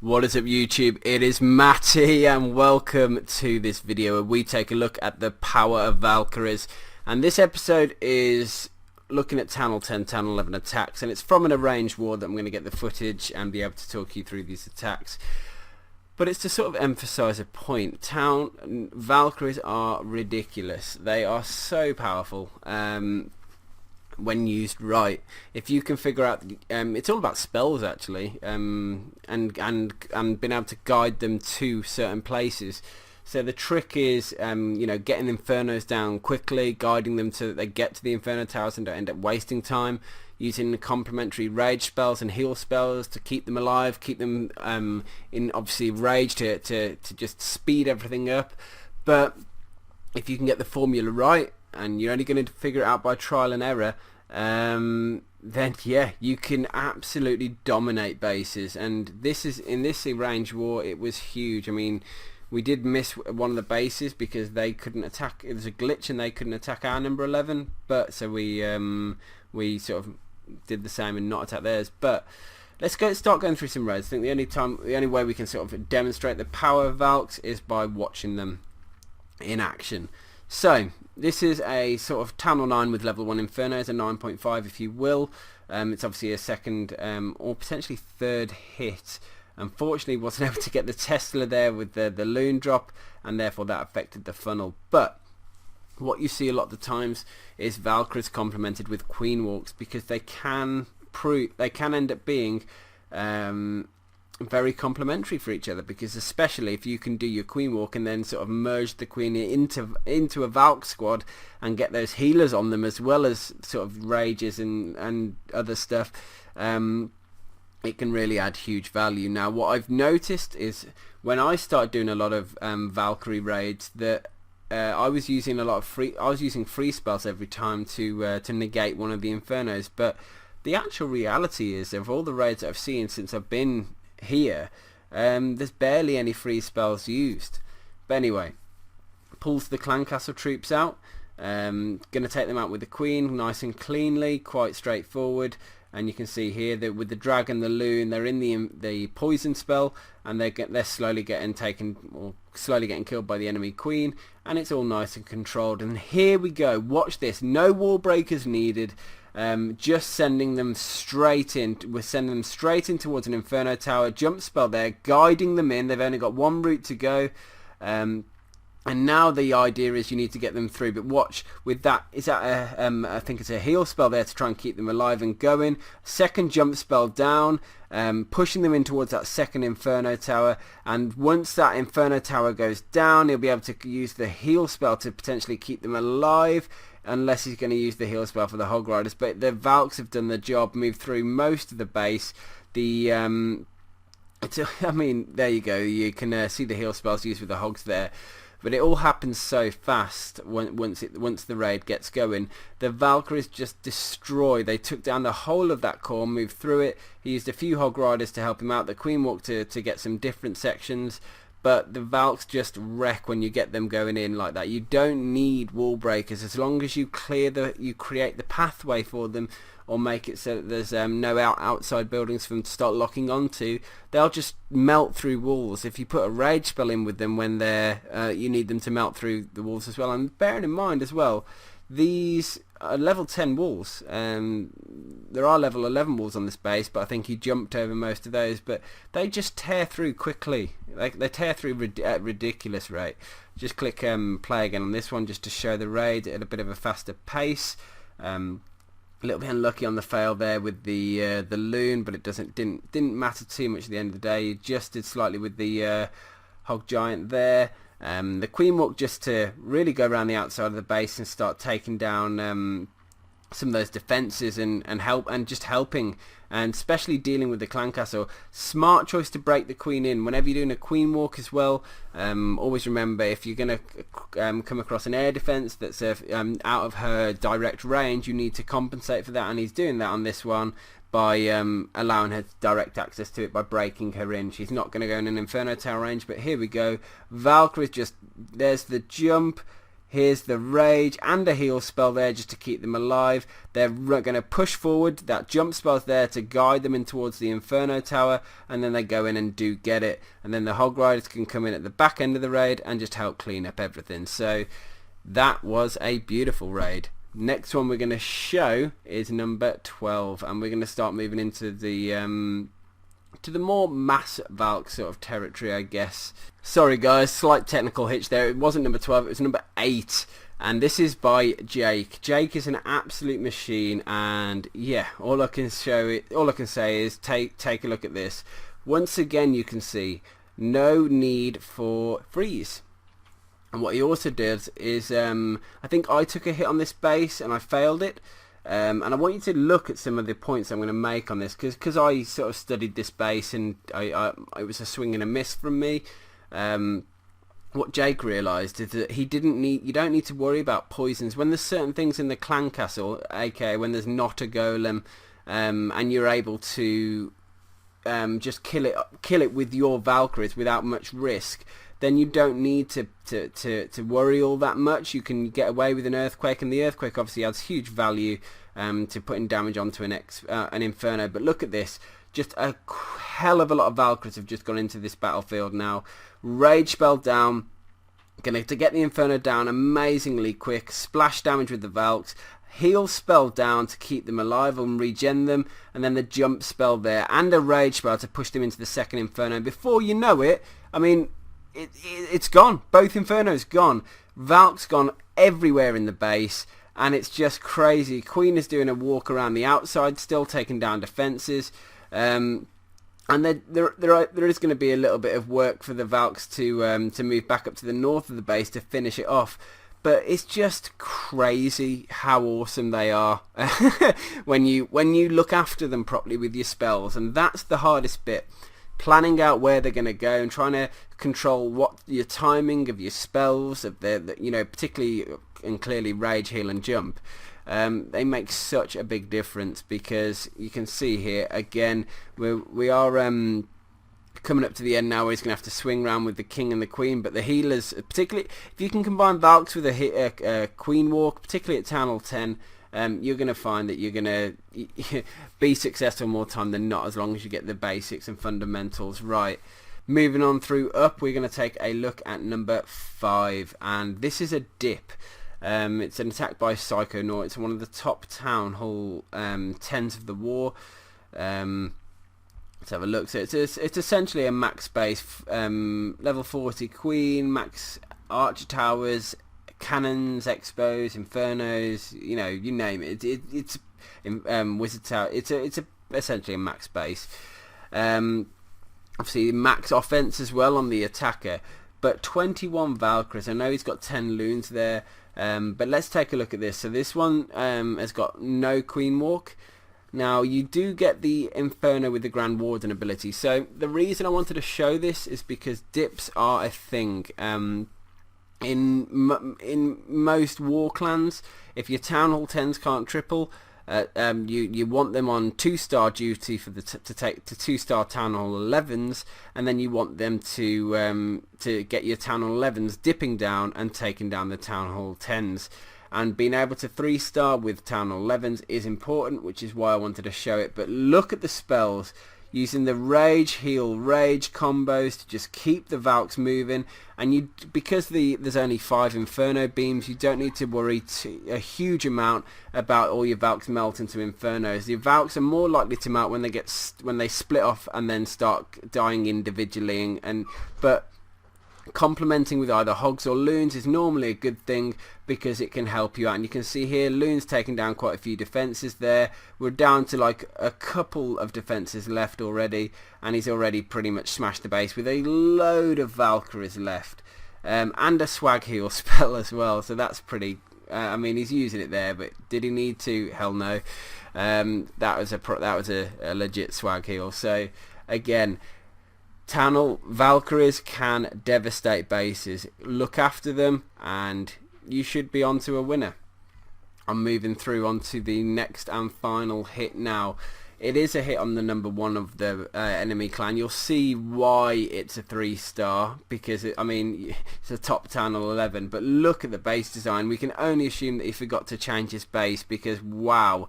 What is up YouTube? It is Matty and welcome to this video where we take a look at the power of Valkyries, and this episode is looking at Town Hall 10, Town Hall 11 attacks, and it's from an arranged war that I'm going to get the footage and be able to talk you through these attacks. But it's to sort of emphasize a point. Valkyries are ridiculous. They are so powerful. When used right, if you can figure out, it's all about spells actually, and being able to guide them to certain places. So the trick is, getting infernos down quickly, guiding them so that they get to the inferno towers and don't end up wasting time. Using complementary rage spells and heal spells to keep them alive, keep them in obviously rage to just speed everything up. But if you can get the formula right, and you're only going to figure it out by trial and error, then yeah, you can absolutely dominate bases. And this is, in this range war, it was huge. I mean, we did miss one of the bases because they couldn't attack. It was a glitch and they couldn't attack our number 11, but so we sort of did the same and not attack theirs. But let's start going through some raids. I think the only way we can sort of demonstrate the power of Valks is by watching them in action. So this is a sort of Town Hall 9 with level 1 Infernos, a 9.5 if you will. It's obviously a second or potentially third hit. Unfortunately wasn't able to get the Tesla there with the loon drop, and therefore that affected the funnel. But what you see a lot of the times is Valkyries complemented with Queen Walks, because they can end up being very complementary for each other, because especially if you can do your Queen Walk and then sort of merge the Queen into a Valk squad and get those healers on them as well as sort of rages and other stuff, it can really add huge value. Now what I've noticed is when I started doing a lot of Valkyrie raids that I was using free spells every time to negate one of the Infernos. But the actual reality is, of all the raids that I've seen since I've been here, there's barely any free spells used. But anyway, pulls the clan castle troops out, gonna take them out with the Queen nice and cleanly, quite straightforward. And you can see here that with the dragon, the loon, they're in the poison spell, and they're slowly getting killed by the enemy Queen, and it's all nice and controlled. And here we go, watch this, no wall breakers needed. Just sending them straight in. We're sending them straight in towards an Inferno Tower. Jump spell there, guiding them in. They've only got one route to go. And now the idea is you need to get them through. But watch, with that, I think it's a heal spell there to try and keep them alive and going. Second jump spell down, pushing them in towards that second Inferno Tower. And once that Inferno Tower goes down, he'll be able to use the heal spell to potentially keep them alive, unless he's going to use the heal spell for the Hog Riders. But the Valks have done the job, moved through most of the base. I mean, there you go. You can see the heal spells used with the Hogs there. But it all happens so fast once the raid gets going. The Valkyries just destroy. They took down the whole of that core, moved through it. He used a few Hog Riders to help him out. The Queen Walk to get some different sections. But the Valks just wreck when you get them going in like that. You don't need wall breakers as long as you create the pathway for them, or make it so that there's no outside buildings for them to start locking onto. They'll just melt through walls. If you put a rage spell in with them when you need them to melt through the walls as well. And bearing in mind as well, these are level 10 walls. There are level 11 walls on this base, but I think he jumped over most of those. But they just tear through quickly. They tear through at a ridiculous rate. Just click play again on this one just to show the raid at a bit of a faster pace. A little bit unlucky on the fail there with the loon, but it didn't matter too much at the end of the day. He adjusted slightly with the Hog Giant there. The Queen Walk just to really go around the outside of the base and start taking down some of those defences and just helping, and especially dealing with the clan castle. Smart choice to break the Queen in whenever you're doing a Queen Walk as well. Always remember, if you're going to come across an air defence that's out of her direct range, you need to compensate for that, and he's doing that on this one by allowing her direct access to it by breaking her in. She's not going to go in an Inferno Tower range, but here we go. Valkyries there's the jump, Here's the rage and a heal spell there just to keep them alive. They're going to push forward. That jump spell's there to guide them in towards the Inferno Tower, and then they go in and do get it. And then the Hog Riders can come in at the back end of the raid and just help clean up everything. So that was a beautiful raid. Next one we're going to show is number 12, and we're going to start moving into the more mass Valk sort of territory, I guess. Sorry guys, slight technical hitch there. It wasn't number 12, it was number 8, and this is by Jake. Jake is an absolute machine, and yeah, all I can say is take a look at this. Once again, you can see no need for freeze. And what he also does is, I think I took a hit on this base and I failed it. And I want you to look at some of the points I'm going to make on this, because I sort of studied this base and it was a swing and a miss from me. What Jake realised is that you don't need to worry about poisons when there's certain things in the clan castle, aka when there's not a golem, and you're able to just kill it with your Valkyries without much risk. Then you don't need to worry all that much. You can get away with an earthquake, and the earthquake obviously adds huge value to putting damage onto an Inferno. But look at this, just a hell of a lot of Valkyries have just gone into this battlefield now. Rage spell down, to get the Inferno down amazingly quick. Splash damage with the Valks. Heal spell down to keep them alive and regen them, and then the jump spell there, and a rage spell to push them into the second Inferno. Before you know it, I mean, it's gone. Both Infernos gone. Valk's gone everywhere in the base, and it's just crazy. Queen is doing a walk around the outside, still taking down defences, and there is going to be a little bit of work for the Valks to move back up to the north of the base to finish it off. But it's just crazy how awesome they are when you look after them properly with your spells, and that's the hardest bit. Planning out where they're going to go and trying to control what your timing of your spells, of particularly and clearly rage, heal and jump. They make such a big difference, because you can see here again we are coming up to the end now where he's going to have to swing around with the king and the queen. But the healers, particularly if you can combine Valks with a queen walk, particularly at Town Hall 10, you're going to find that you're going to be successful more time than not, as long as you get the basics and fundamentals right. Moving on through up, we're going to take a look at number 5, and this is a dip. It's an attack by Psychonaut. It's one of the top Town Hall 10s of the war. Let's have a look. So it's essentially a max base, level 40 queen, max archer towers, cannons, expos, infernos, you name it. It's wizard tower. It's essentially a max base. Obviously max offense as well on the attacker, but 21 Valkyries. I know he's got 10 loons there, but let's take a look at this. So this one has got no queen walk. Now you do get the Inferno with the Grand Warden ability. So the reason I wanted to show this is because dips are a thing. In most war clans, if your Town Hall 10s can't triple, you want them on 2-star duty for to take to 2-star Town Hall 11s, and then you want them to get your Town Hall 11s dipping down and taking down the Town Hall 10s. And being able to 3-star with Town Hall 11s is important, which is why I wanted to show it. But look at the spells, using the rage, heal, rage combos to just keep the Valks moving. And because there's only 5 Inferno beams, you don't need to worry a huge amount about all your Valks melt into Infernos. Your Valks are more likely to melt when they split off and then start dying individually. But complementing with either hogs or loons is normally a good thing, because it can help you out. And you can see here loons taking down quite a few defenses there. We're down to like a couple of defenses left already, and he's already pretty much smashed the base with a load of Valkyries left, and a swag heal spell as well. So that's pretty I mean, he's using it there, but did he need to? Hell no. That was a legit swag heal. So again, Town Hall Valkyries can devastate bases. Look after them and you should be onto a winner. I'm moving through onto the next and final hit now. it is a hit on the number 1 of the enemy clan. You'll see why it's a 3-star, because I mean, it's a top 10 or 11, but look at the base design. We can only assume that he forgot to change his base, because wow,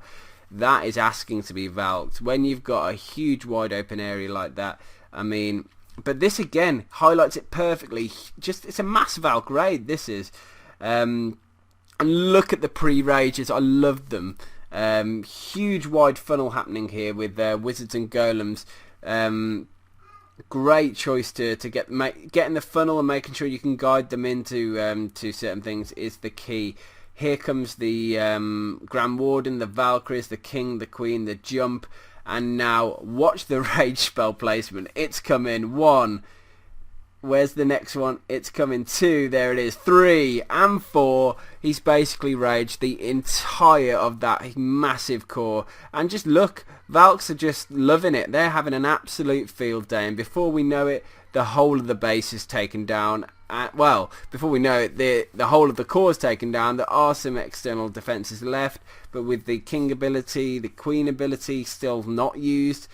that is asking to be valked when you've got a huge wide open area like that. I mean, but this again highlights it perfectly. Just, it's a mass valk raid, this is. And look at the pre-rages, I loved them. Huge wide funnel happening here with wizards and golems. Great choice to get in the funnel and making sure you can guide them into to certain things is the key. Here comes the Grand Warden, the Valkyries, the King, the Queen, the jump, and now watch the rage spell placement. It's coming 1. Where's the next one? It's coming 2. There it is. 3 and 4. He's basically raged the entire of that massive core. And just look, Valks are just loving it. They're having an absolute field day. And before we know it, the whole of the base is taken down. Well, before we know it, the whole of the core is taken down. There are some external defenses left, but with the King ability, the Queen ability still not used,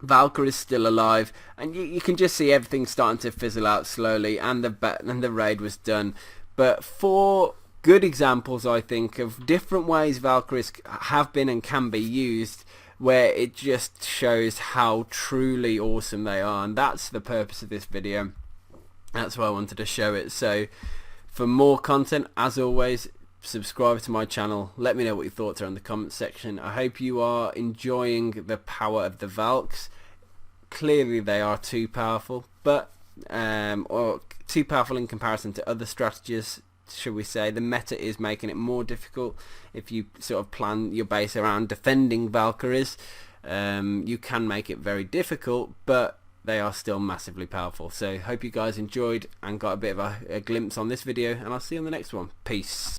Valkyrie is still alive, and you can just see everything starting to fizzle out slowly, and the raid was done. But 4 good examples, I think, of different ways Valkyries have been and can be used, where it just shows how truly awesome they are, and that's the purpose of this video. That's why I wanted to show it. So for more content, as always, subscribe to my channel. Let me know what your thoughts are in the comment section. I hope you are enjoying the power of the Valks. Clearly they are too powerful, but or too powerful in comparison to other strategies, should we say. The meta is making it more difficult. If you sort of plan your base around defending Valkyries, you can make it very difficult, but they are still massively powerful. So hope you guys enjoyed and got a bit of a glimpse on this video, and I'll see you on the next one. Peace.